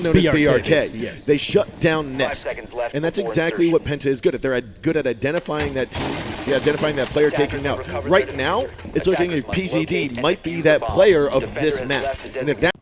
known as BRK. Yes. They shut down next, and that's exactly what Penta is good at. They're good at identifying that team, identifying that player taking out. Right now, it's looking like PCD might be that player of this map, and if that.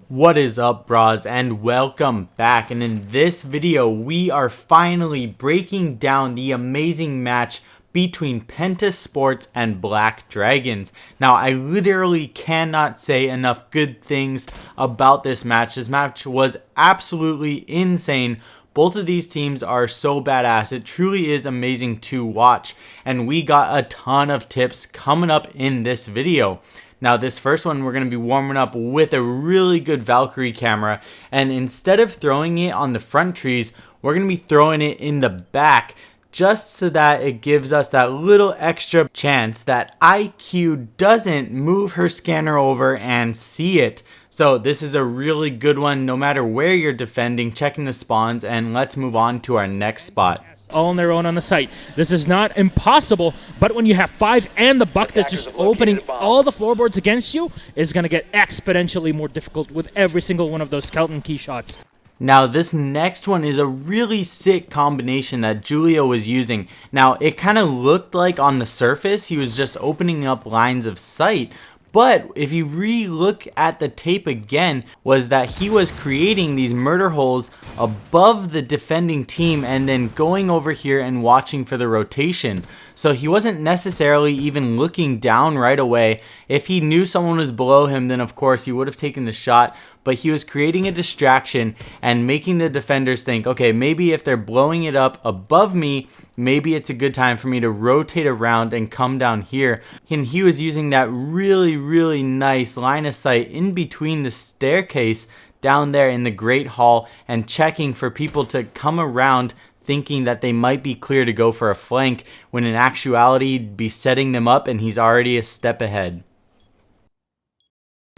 What is up, bras, and welcome back. And in this video, we are finally breaking down the amazing match between Penta Sports and Black Dragons. Now, I literally cannot say enough good things about this match. This match was absolutely insane. Both of these teams are so badass. It truly is amazing to watch. And we got a ton of tips coming up in this video. Now, this first one, we're going to be warming up with a really good Valkyrie camera. And instead of throwing it on the front trees, we're going to be throwing it in the back, just so that it gives us that little extra chance that IQ doesn't move her scanner over and see it. So this is a really good one no matter where you're defending, checking the spawns, and let's move on to our next spot. All on their own on the site. This is not impossible, but when you have 5 and the buck that's just opening all the floorboards against you, it's going to get exponentially more difficult with every single one of those skeleton key shots. Now, this next one is a really sick combination that Giulio was using. Now, it kind of looked like on the surface he was just opening up lines of sight, but if you re-look at the tape again, was that he was creating these murder holes above the defending team and then going over here and watching for the rotation. So he wasn't necessarily even looking down right away. If he knew someone was below him, then of course he would have taken the shot, but he was creating a distraction and making the defenders think, okay, maybe if they're blowing it up above me, maybe it's a good time for me to rotate around and come down here. And he was using that really nice line of sight in between the staircase down there in the Great Hall and checking for people to come around, thinking that they might be clear to go for a flank, when in actuality he'd be setting them up and he's already a step ahead.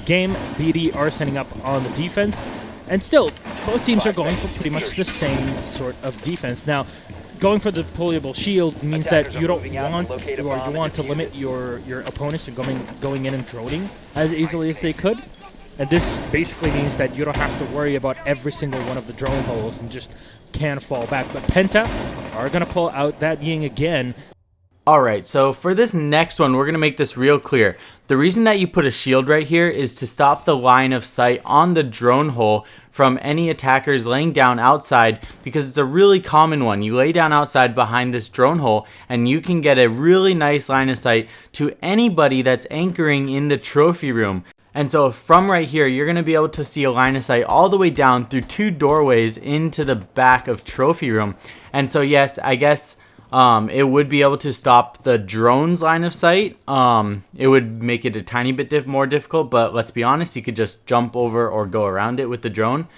Game, BD are setting up on the defense, and still, both teams are going for pretty much the same sort of defense. Now, going for the deployable shield means that you don't want, or you want to limit your opponents from going in and droning as easily as they could. And this basically means that you don't have to worry about every single one of the drone holes and just can fall back. But Penta are going to pull out that ying again. Alright, so for this next one, we're going to make this real clear. The reason that you put a shield right here is to stop the line of sight on the drone hole from any attackers laying down outside, because it's a really common one. You lay down outside behind this drone hole and you can get a really nice line of sight to anybody that's anchoring in the trophy room. And so from right here, you're going to be able to see a line of sight all the way down through 2 doorways into the back of trophy room. And so yes, I guess it would be able to stop the drone's line of sight. It would make it a tiny bit more difficult, but let's be honest, you could just jump over or go around it with the drone.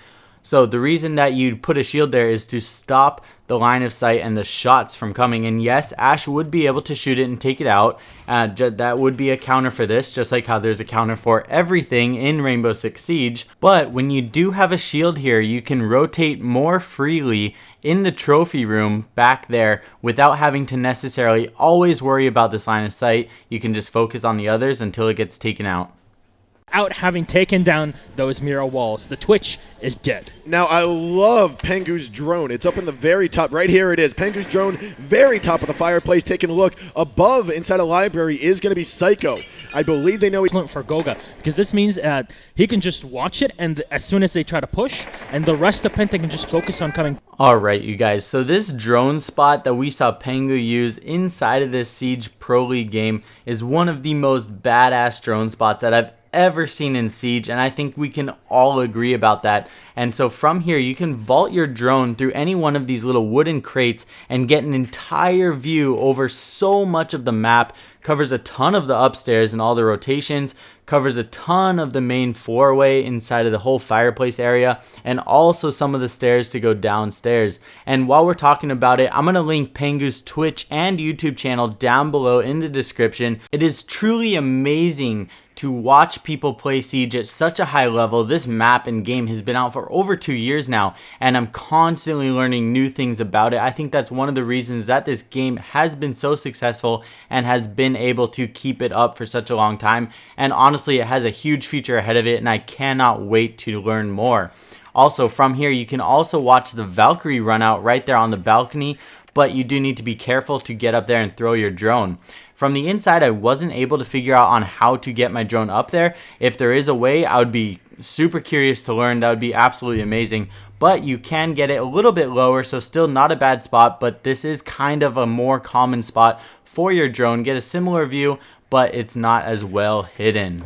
So the reason that you put a shield there is to stop the line of sight and the shots from coming. And yes, Ash would be able to shoot it and take it out. That would be a counter for this, just like how there's a counter for everything in Rainbow Six Siege. But when you do have a shield here, you can rotate more freely in the trophy room back there without having to necessarily always worry about this line of sight. You can just focus on the others until it gets taken out. Out having taken down those Mira walls, the Twitch is dead. Now, I love Pengu's drone. It's up in the very top. Right here it is. Pengu's drone, very top of the fireplace. Taking a look above inside a library is going to be Psycho. I believe they know he's for Goga, because this means he can just watch it, and as soon as they try to push, and the rest of Penta can just focus on coming. Alright, you guys, so this drone spot that we saw Pengu use inside of this Siege Pro League game is one of the most badass drone spots that I've ever seen in Siege, and I think we can all agree about that. And so from here, you can vault your drone through any one of these little wooden crates and get an entire view over so much of the map. Covers a ton of the upstairs and all the rotations, covers a ton of the main floorway inside of the whole fireplace area, and also some of the stairs to go downstairs. And while we're talking about it, I'm going to link Pengu's Twitch and YouTube channel down below in the description. It is truly amazing to watch people play Siege at such a high level. This map and game has been out for over 2 years now, and I'm constantly learning new things about it. I think that's one of the reasons that this game has been so successful and has been able to keep it up for such a long time. And honestly, it has a huge future ahead of it, and I cannot wait to learn more. Also, from here, you can also watch the Valkyrie run out right there on the balcony, but you do need to be careful to get up there and throw your drone. From the inside, I wasn't able to figure out on how to get my drone up there. If there is a way, I would be super curious to learn. That would be absolutely amazing. But you can get it a little bit lower, so still not a bad spot, but this is kind of a more common spot for your drone. Get a similar view, but it's not as well hidden.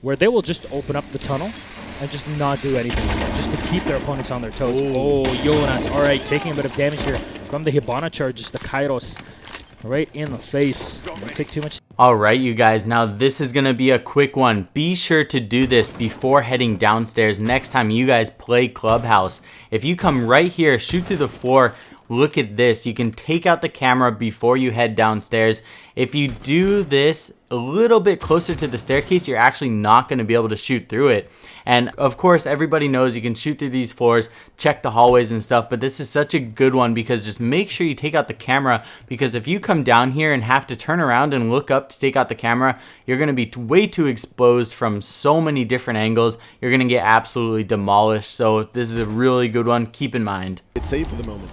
Where they will just open up the tunnel and just not do anything, just to keep their opponents on their toes. Ooh. Oh, Jonas, all right, taking a bit of damage here from the Hibana charges, the Kairos, right in the face. Don't take too much. All right, you guys, now this is going to be a quick one. Be sure to do this before heading downstairs next time you guys play Clubhouse. If you come right here, shoot through the floor, look at this. You can take out the camera before you head downstairs. If you do this a little bit closer to the staircase, you're actually not going to be able to shoot through it. And of course, everybody knows you can shoot through these floors, check the hallways and stuff, but this is such a good one because just make sure you take out the camera, because if you come down here and have to turn around and look up to take out the camera, you're going to be way too exposed from so many different angles. You're going to get absolutely demolished. So this is a really good one. Keep in mind. It's safe for the moment.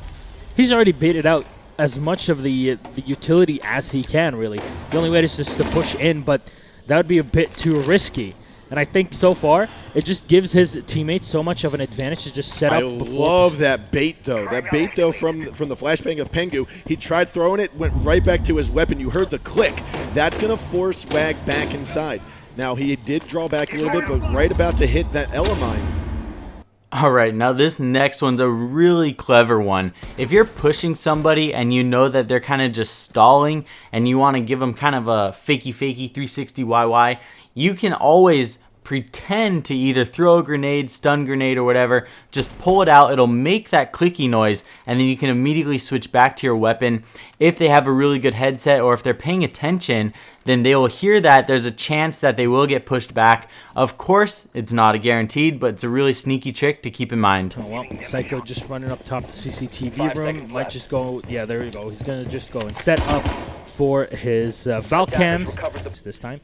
He's already baited out as much of the utility as he can, really. The only way is just to push in, but that would be a bit too risky. And I think so far, it just gives his teammates so much of an advantage to just set up before. I love that bait, though. That bait, though, from the flashbang of Pengu. He tried throwing it, went right back to his weapon. You heard the click. That's going to force Swag back inside. Now, he did draw back a little bit, but right about to hit that Ella mine. All right, now this next one's a really clever one. If you're pushing somebody and you know that they're kind of just stalling and you want to give them kind of a fakey 360 YY, you can always pretend to either throw a grenade, stun grenade, or whatever. Just pull it out. It'll make that clicky noise, and then you can immediately switch back to your weapon. If they have a really good headset or if they're paying attention, then they will hear that. There's a chance that they will get pushed back. Of course, it's not a guaranteed, but it's a really sneaky trick to keep in mind. Oh, well, Psycho just running up top the CCTV room. Might just go, yeah, there we go. He's going to just go and set up for his Valcams this time.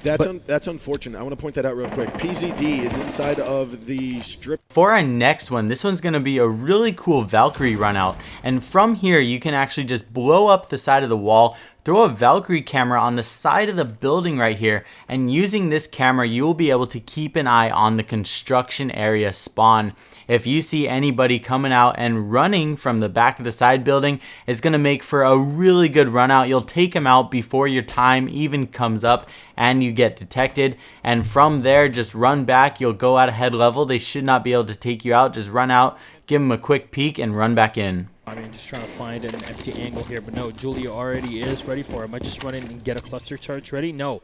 That's unfortunate. I want to point that out real quick. PZD is inside of the strip. For our next one, this one's going to be a really cool Valkyrie run out. And from here, you can actually just blow up the side of the wall, throw a Valkyrie camera on the side of the building right here, and using this camera, you will be able to keep an eye on the construction area spawn. If you see anybody coming out and running from the back of the side building, it's going to make for a really good run out. You'll take them out before your time even comes up and you get detected. And from there, just run back. You'll go at a head level. They should not be able to take you out. Just run out, give them a quick peek, and run back in. I mean, just trying to find an empty angle here, but no, Giulio already is ready for it. Might just run in and get a cluster charge ready. No,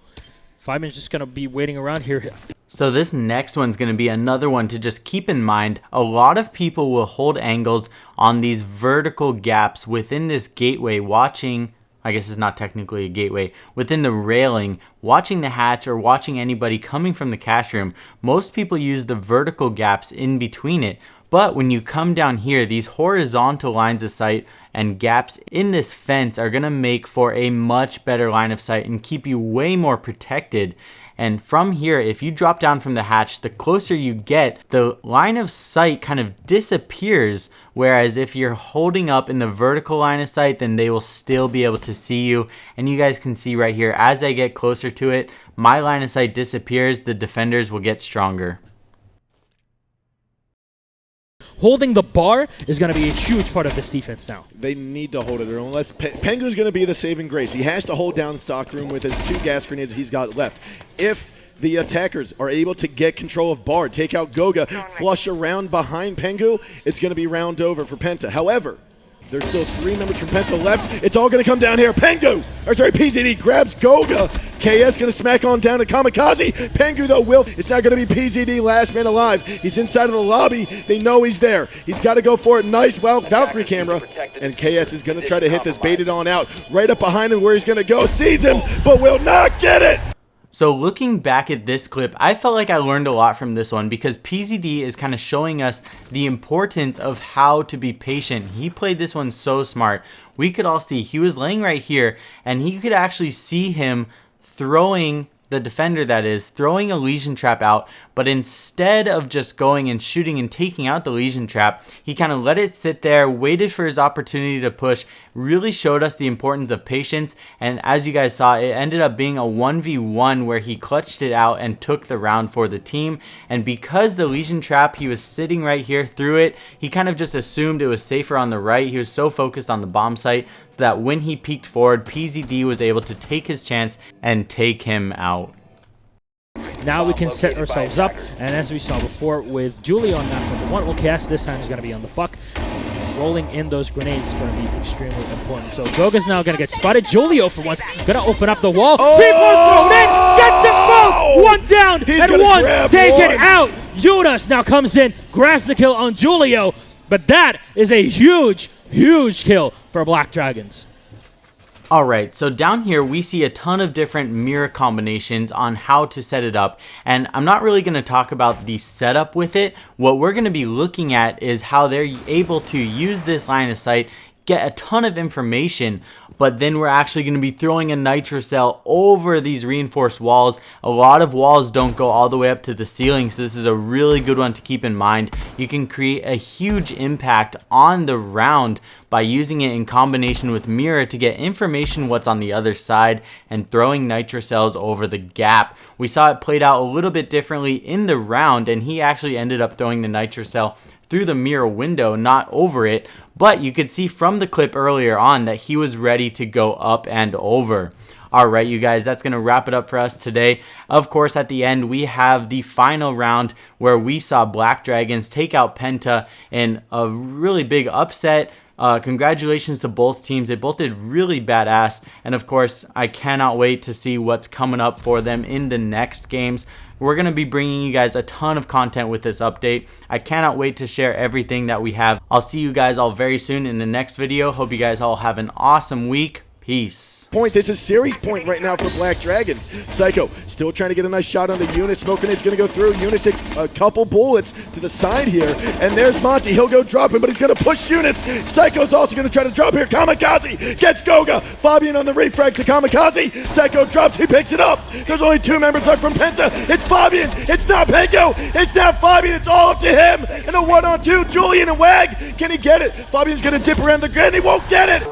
Fireman's just going to be waiting around here. So this next one's going to be another one to just keep in mind. A lot of people will hold angles on these vertical gaps within this gateway, watching, I guess it's not technically a gateway, within the railing, watching the hatch or watching anybody coming from the cash room. Most people use the vertical gaps in between it. But when you come down here, these horizontal lines of sight and gaps in this fence are going to make for a much better line of sight and keep you way more protected. And from here, if you drop down from the hatch, the closer you get, the line of sight kind of disappears. Whereas if you're holding up in the vertical line of sight, then they will still be able to see you. And you guys can see right here, as I get closer to it, my line of sight disappears. The defenders will get stronger. Holding the bar is going to be a huge part of this defense now. They need to hold it, or unless Pengu's going to be the saving grace. He has to hold down Stockroom with his 2 gas grenades he's got left. If the attackers are able to get control of bar, take out Goga, flush around behind Pengu, it's going to be round over for Penta. However, there's still 3 members from Penta left. It's all going to come down here. PZD grabs Goga. KS going to smack on down to Kamikaze. Pengu, though, it's not going to be PZD last man alive. He's inside of the lobby. They know he's there. He's got to go for it. Nice, Valkyrie camera. And KS is going to try to hit this baited on out. Right up behind him where he's going to go. Sees him, but will not get it. So looking back at this clip, I felt like I learned a lot from this one because PZD is kind of showing us the importance of how to be patient. He played this one so smart. We could all see he was laying right here and he could actually see him throwing the defender that is, throwing a Legion Trap out, but instead of just going and shooting and taking out the Legion Trap, he kind of let it sit there, waited for his opportunity to push, really showed us the importance of patience, and as you guys saw, it ended up being a 1v1 where he clutched it out and took the round for the team. And because the Legion Trap, he was sitting right here through it, he kind of just assumed it was safer on the right. He was so focused on the bomb site so that when he peeked forward, PZD was able to take his chance and take him out. Now we can set ourselves up, and as we saw before with Giulio on map number 1, OKS this time is going to be on the buck. Rolling in those grenades is going to be extremely important. So Goga's now going to get spotted. Giulio for once going to open up the wall. Oh! C4 thrown in, gets them both, one down He's and one taken out. Yunus now comes in, grabs the kill on Giulio, but that is a huge, huge kill for Black Dragons. Alright, so down here we see a ton of different Mira combinations on how to set it up, and I'm not really going to talk about the setup with it. What we're going to be looking at is how they're able to use this line of sight, get a ton of information, but then we're actually going to be throwing a nitro cell over these reinforced walls. A lot of walls don't go all the way up to the ceiling, so this is a really good one to keep in mind. You can create a huge impact on the round by using it in combination with Mira to get information what's on the other side and throwing nitro cells over the gap. We saw it played out a little bit differently in the round, and he actually ended up throwing the nitro cell through the Mira window, not over it, but you could see from the clip earlier on that he was ready to go up and over. Alright, you guys, that's going to wrap it up for us today. Of course, at the end, we have the final round where we saw Black Dragons take out Penta in a really big upset. Congratulations to both teams. They both did really badass. And of course, I cannot wait to see what's coming up for them in the next games. We're going to be bringing you guys a ton of content with this update. I cannot wait to share everything that we have. I'll see you guys all very soon in the next video. Hope you guys all have an awesome week. Peace. This is series point right now for Black Dragons. Psycho still trying to get a nice shot on the Eunice. Smoking it's going to go through. Eunice a couple bullets to the side here. And there's Monty. He'll go drop him, but he's going to push Eunice. Psycho's also going to try to drop here. Kamikaze gets Goga. Fabian on the refrag to Kamikaze. Psycho drops. He picks it up. There's only 2 members left from Penta. It's Fabian. It's not Pengu. It's now Fabian. It's all up to him. And a 1-on-2. Julian and Wag. Can he get it? Fabian's going to dip around the grid. He won't get it.